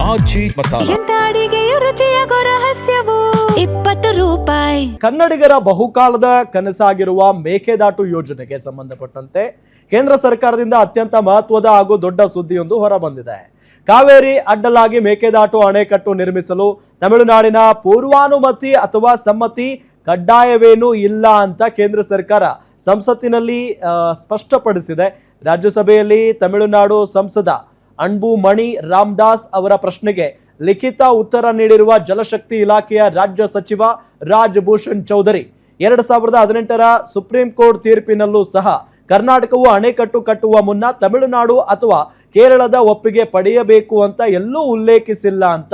ಆಜಿ ಮಸಾಲ. ಎಂತ ಅಡಿಗೆಯ ರುಚಿಯಾಗೋ ರಹಸ್ಯವು 20 ರೂಪಾಯಿ. ಕನ್ನಡಿಗರ ಬಹುಕಾಲದ ಕನಸಾಗಿರುವ ಮೇಕೆದಾಟು ಯೋಜನೆಗೆ ಸಂಬಂಧಪಟ್ಟಂತೆ ಕೇಂದ್ರ ಸರ್ಕಾರದಿಂದ ಅತ್ಯಂತ ಮಹತ್ವದ ಹಾಗೂ ದೊಡ್ಡ ಸುದ್ದಿಯೊಂದು ಹೊರಬಂದಿದೆ. ಕಾವೇರಿ ಅಡ್ಡಲಾಗಿ ಮೇಕೆದಾಟು ಅಣೆಕಟ್ಟು ನಿರ್ಮಿಸಲು ತಮಿಳುನಾಡಿನ ಪೂರ್ವಾನುಮತಿ ಅಥವಾ ಸಮ್ಮತಿ ಕಡ್ಡಾಯವೇನೂ ಇಲ್ಲ ಅಂತ ಕೇಂದ್ರ ಸರ್ಕಾರ ಸಂಸತ್ತಿನಲ್ಲಿ ಸ್ಪಷ್ಟಪಡಿಸಿದೆ. ರಾಜ್ಯಸಭೆಯಲ್ಲಿ ತಮಿಳುನಾಡು ಸಂಸದ ಅನ್ಬು ಮಣಿ ರಾಮದಾಸ್ ಅವರ ಪ್ರಶ್ನೆಗೆ ಲಿಖಿತ ಉತ್ತರ ನೀಡಿರುವ ಜಲಶಕ್ತಿ ಇಲಾಖೆಯ ರಾಜ್ಯ ಸಚಿವ ರಾಜ್ ಭೂಷಣ್ ಚೌಧರಿ 2018ರ ಸುಪ್ರೀಂ ಕೋರ್ಟ್ ತೀರ್ಪಿನಲ್ಲೂ ಸಹ ಕರ್ನಾಟಕವು ಅಣೆಕಟ್ಟು ಕಟ್ಟುವ ಮುನ್ನ ತಮಿಳುನಾಡು ಅಥವಾ ಕೇರಳದ ಒಪ್ಪಿಗೆ ಪಡೆಯಬೇಕು ಅಂತ ಎಲ್ಲೂ ಉಲ್ಲೇಖಿಸಿಲ್ಲ ಅಂತ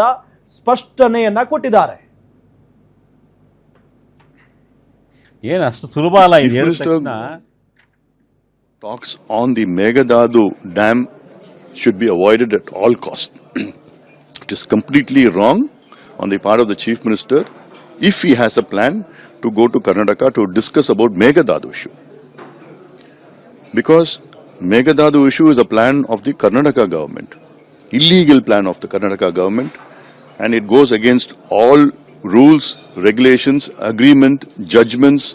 ಸ್ಪಷ್ಟನೆಯನ್ನ ಕೊಟ್ಟಿದ್ದಾರೆ. ಏನು ಅಷ್ಟು ಸುಲಭ ಅಲ್ಲ. Talks on the Meghdadu Dam should be avoided at all costs. It is completely wrong on the part of the Chief Minister if he has a plan to go to Karnataka to discuss about Meghdadu issue. Because Meghdadu issue is a plan of the Karnataka government, illegal plan of the Karnataka government, and it goes against all rules, regulations, agreement, judgments,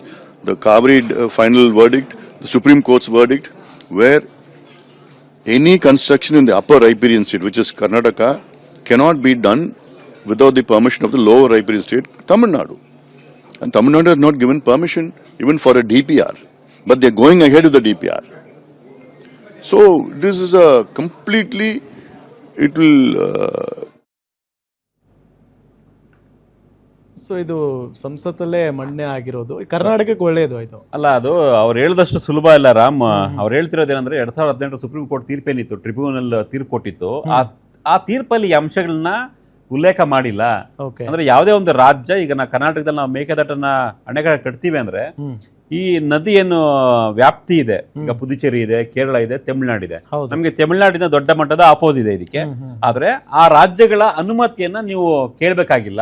the Kaveri final verdict, the Supreme Court's verdict, where any construction in the upper riparian state, which is Karnataka, cannot be done without the permission of the lower riparian state, Tamil Nadu. And Tamil Nadu has not given permission even for a DPR, but they are going ahead with the DPR. So this is a completely, it will... so ಇದು ಸಂಸತ್ತಲ್ಲೇ ಮಣ್ಣೆ ಆಗಿರೋದು ಕರ್ನಾಟಕಕ್ಕೆ ಒಳ್ಳೆಯದು ಆಯ್ತು ಅಲ್ಲ. ಅದು ಅವ್ರು ಹೇಳಿದಷ್ಟು ಸುಲಭ ಇಲ್ಲ ರಾಮ್. ಅವ್ರು ಹೇಳ್ತಿರೋದೇನಂದ್ರೆ 2018 ಸುಪ್ರೀಂ ಕೋರ್ಟ್ ತೀರ್ಪೇನಿತ್ತು, ಟ್ರಿಬ್ಯುನಲ್ ತೀರ್ಪು ಕೊಟ್ಟಿತ್ತು. ಆ ತೀರ್ಪಲ್ಲಿ ಈ ಅಂಶಗಳನ್ನ ಉಲ್ಲೇಖ ಮಾಡಿಲ್ಲ. ಅಂದ್ರೆ ಯಾವುದೇ ಒಂದು ರಾಜ್ಯ, ಈಗ ನಾವು ಕರ್ನಾಟಕದಲ್ಲಿ ನಾವು ಮೇಕೆದಾಟನ್ನ ಅಣೆಕಟ್ಟು ಕಟ್ತೀವಿ ಅಂದ್ರೆ ಈ ನದಿ ಏನು ವ್ಯಾಪ್ತಿ ಇದೆ, ಈಗ ಪುದುಚೇರಿ ಇದೆ, ಕೇರಳ ಇದೆ, ತಮಿಳುನಾಡು ಇದೆ. ನಮ್ಗೆ ತಮಿಳುನಾಡಿನ ದೊಡ್ಡ ಮಟ್ಟದ ಆಪೋಸ್ ಇದೆ ಇದಕ್ಕೆ. ಆದ್ರೆ ಆ ರಾಜ್ಯಗಳ ಅನುಮತಿಯನ್ನ ನೀವು ಕೇಳ್ಬೇಕಾಗಿಲ್ಲ,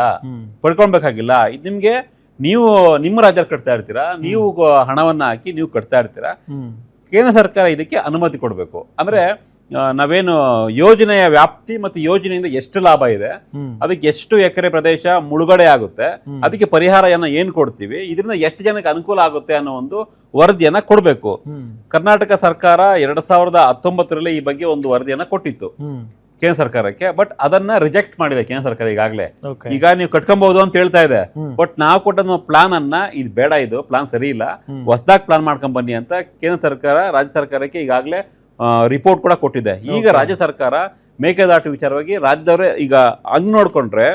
ಪಡ್ಕೊಳ್ಬೇಕಾಗಿಲ್ಲ. ಇದು ನಿಮ್ಗೆ ನೀವು ನಿಮ್ಮ ರಾಜ್ಯದಲ್ಲಿ ಕಟ್ತಾ ಇರ್ತೀರಾ, ನೀವು ಹಣವನ್ನ ಹಾಕಿ ನೀವು ಕಟ್ತಾ ಇರ್ತೀರಾ. ಕೇಂದ್ರ ಸರ್ಕಾರ ಇದಕ್ಕೆ ಅನುಮತಿ ಕೊಡ್ಬೇಕು. ಅಂದ್ರೆ ನಾವೇನು ಯೋಜನೆಯ ವ್ಯಾಪ್ತಿ ಮತ್ತು ಯೋಜನೆಯಿಂದ ಎಷ್ಟು ಲಾಭ ಇದೆ, ಅದಕ್ಕೆ ಎಷ್ಟು ಎಕರೆ ಪ್ರದೇಶ ಮುಳುಗಡೆ ಆಗುತ್ತೆ, ಅದಕ್ಕೆ ಪರಿಹಾರವನ್ನ ಏನ್ ಕೊಡ್ತೀವಿ, ಇದರಿಂದ ಎಷ್ಟು ಜನಕ್ಕೆ ಅನುಕೂಲ ಆಗುತ್ತೆ ಅನ್ನೋ ಒಂದು ವರದಿಯನ್ನ ಕೊಡ್ಬೇಕು. ಕರ್ನಾಟಕ ಸರ್ಕಾರ 2019ರಲ್ಲಿ ಈ ಬಗ್ಗೆ ಒಂದು ವರದಿಯನ್ನ ಕೊಟ್ಟಿತ್ತು ಕೇಂದ್ರ ಸರ್ಕಾರಕ್ಕೆ. ಬಟ್ ಅದನ್ನ ರಿಜೆಕ್ಟ್ ಮಾಡಿದೆ ಕೇಂದ್ರ ಸರ್ಕಾರ ಈಗಾಗಲೇ. ಈಗ ನೀವು ಕಟ್ಕೊಬಹುದು ಅಂತ ಹೇಳ್ತಾ ಇದೆ. ಬಟ್ ನಾವು ಕೊಟ್ಟ ಪ್ಲಾನ್ ಅನ್ನ ಇದು ಬೇಡ, ಇದು ಪ್ಲಾನ್ ಸರಿ ಇಲ್ಲ, ಹೊಸದಾಗಿ ಪ್ಲಾನ್ ಮಾಡ್ಕೊಂಡ್ ಬನ್ನಿ ಅಂತ ಕೇಂದ್ರ ಸರ್ಕಾರ ರಾಜ್ಯ ಸರ್ಕಾರಕ್ಕೆ ಈಗಾಗಲೇ ರಿಪೋರ್ಟ್ ಕೂಡ ಕೊಟ್ಟಿದೆ. ಈಗ ರಾಜ್ಯ ಸರ್ಕಾರ ಮೇಕೆದಾಟು ವಿಚಾರವಾಗಿ ರಾಜ್ಯದವರೇ ಈಗ ಹಂಗ್ ನೋಡ್ಕೊಂಡ್ರೆ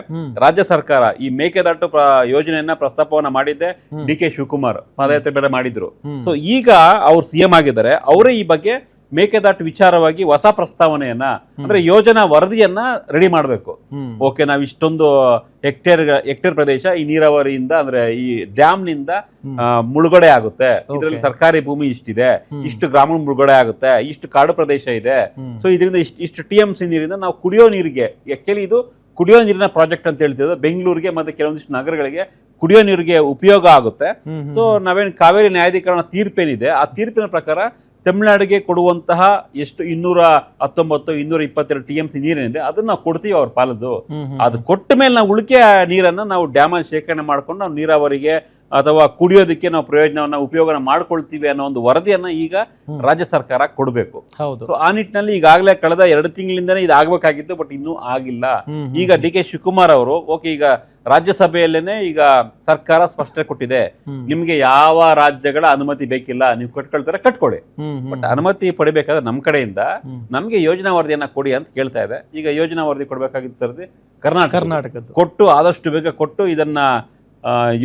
ರಾಜ್ಯ ಸರ್ಕಾರ ಈ ಮೇಕೆದಾಟು ಯೋಜನೆಯನ್ನ ಪ್ರಸ್ತಾಪವನ್ನ ಮಾಡಿದ್ದೆ ಡಿ.ಕೆ. ಶಿವಕುಮಾರ್ ಪಾದಯಾತ್ರೆ ಬೇರೆ ಮಾಡಿದ್ರು. ಸೊ ಈಗ ಅವ್ರು ಸಿಎಂ ಆಗಿದ್ದಾರೆ, ಅವರೇ ಈ ಬಗ್ಗೆ ಮೇಕೆದಾಟು ವಿಚಾರವಾಗಿ ಹೊಸ ಪ್ರಸ್ತಾವನೆಯನ್ನ ಅಂದ್ರೆ ಯೋಜನಾ ವರದಿಯನ್ನ ರೆಡಿ ಮಾಡಬೇಕು. ಓಕೆ, ನಾವು ಇಷ್ಟೊಂದು ಹೆಕ್ಟೇರ್ ಪ್ರದೇಶ ಈ ನೀರಾವರಿಯಿಂದ ಅಂದ್ರೆ ಈ ಡ್ಯಾಮ್ ನಿಂದ ಮುಳುಗಡೆ ಆಗುತ್ತೆ, ಇದರಲ್ಲಿ ಸರ್ಕಾರಿ ಭೂಮಿ ಇಷ್ಟಿದೆ, ಇಷ್ಟು ಗ್ರಾಮ ಮುಳುಗಡೆ ಆಗುತ್ತೆ, ಇಷ್ಟು ಕಾಡು ಪ್ರದೇಶ ಇದೆ. ಸೊ ಇದರಿಂದ ಇಷ್ಟು TMC ನೀರಿಂದ ನಾವು ಕುಡಿಯೋ ನೀರಿಗೆ, ಆಕ್ಚುಲಿ ಇದು ಕುಡಿಯೋ ನೀರಿನ ಪ್ರಾಜೆಕ್ಟ್ ಅಂತ ಹೇಳ್ತಿದ್ದು ಬೆಂಗಳೂರಿಗೆ ಮತ್ತೆ ಕೆಲವೊಂದಿಷ್ಟು ನಗರಗಳಿಗೆ ಕುಡಿಯೋ ನೀರಿಗೆ ಉಪಯೋಗ ಆಗುತ್ತೆ. ಸೊ ನಾವೇನು ಕಾವೇರಿ ನ್ಯಾಯಾಧೀಕರಣ ತೀರ್ಪೇನಿದೆ, ಆ ತೀರ್ಪಿನ ಪ್ರಕಾರ ತಮಿಳುನಾಡಿಗೆ ಕೊಡುವಂತಹ ಎಷ್ಟು 219, 222 TMC ನೀರೇನಿದೆ ಅದನ್ನ ನಾವು ಕೊಡ್ತೀವಿ ಅವ್ರ ಪಾಲದ್ದು. ಅದು ಕೊಟ್ಟ ಮೇಲೆ ನಾವು ಉಳಿಕೆ ನೀರನ್ನ ನಾವು ಡ್ಯಾಮಲ್ಲಿ ಶೇಖರಣೆ ಮಾಡ್ಕೊಂಡು ನಾವು ನೀರಾವರಿಗೆ ಅಥವಾ ಕುಡಿಯೋದಕ್ಕೆ ನಾವು ಪ್ರಯೋಜನವನ್ನ ಉಪಯೋಗ ಮಾಡ್ಕೊಳ್ತೀವಿ ಅನ್ನೋ ಒಂದು ವರದಿಯನ್ನ ಈಗ ರಾಜ್ಯ ಸರ್ಕಾರ ಕೊಡಬೇಕು. ಸೊ ಆ ನಿಟ್ಟಿನಲ್ಲಿ ಈಗಾಗಲೇ ಕಳೆದ 2 ತಿಂಗಳಿಂದನೇ ಇದು ಆಗ್ಬೇಕಾಗಿತ್ತು, ಬಟ್ ಇನ್ನೂ ಆಗಿಲ್ಲ. ಈಗ ಡಿ.ಕೆ. ಶಿವಕುಮಾರ್ ಅವರು ಓಕೆ, ಈಗ ರಾಜ್ಯಸಭೆಯಲ್ಲೇನೆ ಈಗ ಸರ್ಕಾರ ಸ್ಪಷ್ಟನೆ ಕೊಟ್ಟಿದೆ, ನಿಮ್ಗೆ ಯಾವ ರಾಜ್ಯಗಳ ಅನುಮತಿ ಬೇಕಿಲ್ಲ, ನೀವು ಕಟ್ಕೊಳ್ತಾರೆ ಕಟ್ಕೊಡಿ, ಬಟ್ ಅನುಮತಿ ಪಡಿಬೇಕಾದ್ರೆ ನಮ್ ಕಡೆಯಿಂದ ನಮ್ಗೆ ಯೋಜನಾ ವರದಿಯನ್ನ ಕೊಡಿ ಅಂತ ಕೇಳ್ತಾ ಇದೆ. ಈಗ ಯೋಜನಾ ವರದಿ ಕೊಡ್ಬೇಕಾಗಿದ್ದು ಸರ್ದಿ ಕರ್ನಾಟಕ ಕೊಟ್ಟು ಆದಷ್ಟು ಬೇಗ ಕೊಟ್ಟು ಇದನ್ನ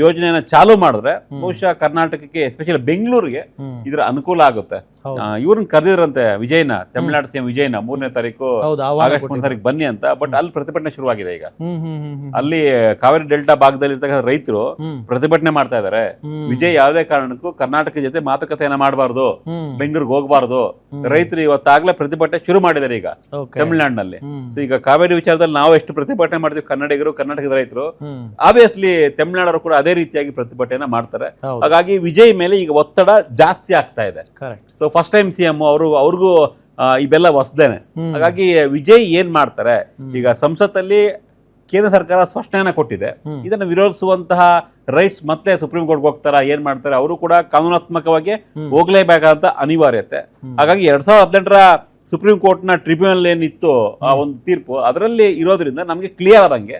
ಯೋಜನೆಯನ್ನ ಚಾಲೂ ಮಾಡಿದ್ರೆ ಬಹುಶಃ ಕರ್ನಾಟಕಕ್ಕೆ ಎಸ್ಪೆಷಲಿ ಬೆಂಗಳೂರಿಗೆ ಇದರ ಅನುಕೂಲ ಆಗುತ್ತೆ. ಇವ್ರನ್ನ ಕರೆದಿದ್ರಂತೆ ವಿಜಯ್ನ, ತಮಿಳುನಾಡು ಸಿಎಂ ವಿಜಯ್ನ 3ನೇ ತಾರೀಕು ಆಗಸ್ಟ್ 3ನೇ ತಾರೀಕು ಬನ್ನಿ ಅಂತ. ಬಟ್ ಅಲ್ಲಿ ಪ್ರತಿಭಟನೆ ಶುರುವಾಗಿದೆ. ಈಗ ಅಲ್ಲಿ ಕಾವೇರಿ ಡೆಲ್ಟಾ ಭಾಗದಲ್ಲಿ ಇರ್ತಕ್ಕಂಥ ರೈತರು ಪ್ರತಿಭಟನೆ ಮಾಡ್ತಾ ಇದಾರೆ. ವಿಜಯ್ ಯಾವುದೇ ಕಾರಣಕ್ಕೂ ಕರ್ನಾಟಕ ಜೊತೆ ಮಾತುಕತೆಯನ್ನ ಮಾಡಬಾರ್ದು, ಬೆಂಗಳೂರಿಗೆ ಹೋಗಬಾರ್ದು. ರೈತರು ಇವತ್ತಾಗ್ಲೇ ಪ್ರತಿಭಟನೆ ಶುರು ಮಾಡಿದ್ದಾರೆ ಈಗ ತಮಿಳುನಾಡಿನಲ್ಲಿ. ಸೊ ಈಗ ಕಾವೇರಿ ವಿಚಾರದಲ್ಲಿ ನಾವು ಎಷ್ಟು ಪ್ರತಿಭಟನೆ ಮಾಡ್ತೀವಿ ಕನ್ನಡಿಗರು, ಕರ್ನಾಟಕದ ರೈತರು, ಆಬ್ವಿಯಸ್ಲಿ ತಮಿಳುನಾಡು ಕೂಡ ಅದೇ ರೀತಿಯಾಗಿ ಪ್ರತಿಭಟನೆ ಮಾಡ್ತಾರೆ. ಹಾಗಾಗಿ ವಿಜಯ್ ಮೇಲೆ ಈಗ ಒತ್ತಡ ಜಾಸ್ತಿ ಆಗ್ತಾ ಇದೆ. ಸೊ ಫಸ್ಟ್ ಟೈಮ್ ಸಿಎಂ ಅವ್ರಿಗೂ ಇವೆಲ್ಲ ಹೊಸದೇನೆ. ಹಾಗಾಗಿ ವಿಜಯ್ ಏನ್ ಮಾಡ್ತಾರೆ, ಈಗ ಸಂಸತ್ತಲ್ಲಿ ಕೇಂದ್ರ ಸರ್ಕಾರ ಸ್ಪಷ್ಟನೆಯನ್ನ ಕೊಟ್ಟಿದೆ, ಇದನ್ನು ವಿರೋಧಿಸುವಂತಹ ರೈಟ್ಸ್ ಮತ್ತೆ ಸುಪ್ರೀಂ ಕೋರ್ಟ್ಗೆ ಹೋಗ್ತಾರ, ಏನ್ ಮಾಡ್ತಾರೆ, ಅವರು ಕೂಡ ಕಾನೂನಾತ್ಮಕವಾಗಿ ಹೋಗ್ಲೇಬೇಕಾದಂತ ಅನಿವಾರ್ಯತೆ. ಹಾಗಾಗಿ 2018ರ ಸುಪ್ರೀಂ ಕೋರ್ಟ್ನ ಟ್ರಿಬ್ಯುನಲ್ ಏನಿತ್ತು ಆ ಒಂದು ತೀರ್ಪು ಅದರಲ್ಲಿ ಇರೋದ್ರಿಂದ ನಮಗೆ ಕ್ಲಿಯರ್ ಆದಂಗೆ.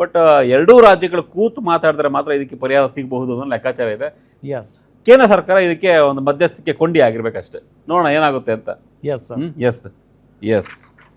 ಬಟ್ ಎರಡೂ ರಾಜ್ಯಗಳು ಕೂತು ಮಾತಾಡಿದ್ರೆ ಮಾತ್ರ ಇದಕ್ಕೆ ಪರಿಹಾರ ಸಿಗಬಹುದು ಅನ್ನೋ ಲೆಕ್ಕಾಚಾರ ಇದೆ. ಎಸ್ ಕೇಂದ್ರ ಸರ್ಕಾರ ಇದಕ್ಕೆ ಒಂದು ಮಧ್ಯಸ್ಥಿಕೆ ಕೊಂಡಿ ಆಗಿರ್ಬೇಕಷ್ಟೇ. ನೋಡೋಣ ಏನಾಗುತ್ತೆ ಅಂತ. S S S